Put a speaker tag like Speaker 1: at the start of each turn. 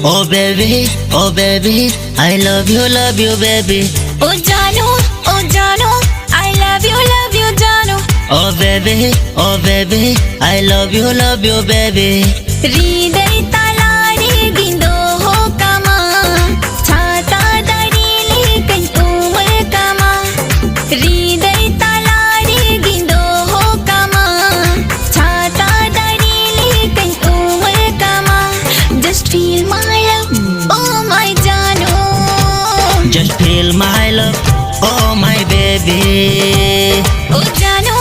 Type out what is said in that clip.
Speaker 1: Oh baby, I love you baby.
Speaker 2: Oh Janu, I love you Janu.
Speaker 1: Oh baby, I love you baby.
Speaker 2: हृदय तालारे गिंदो हो कमा, छाता दरीले कन उमर कमा. हृदय तालारे गिंदो हो कमा, छाता दरीले कन उमर कमा. Just feel my love, oh my Janu.
Speaker 1: Just feel my love, oh my baby.
Speaker 2: Oh Janu.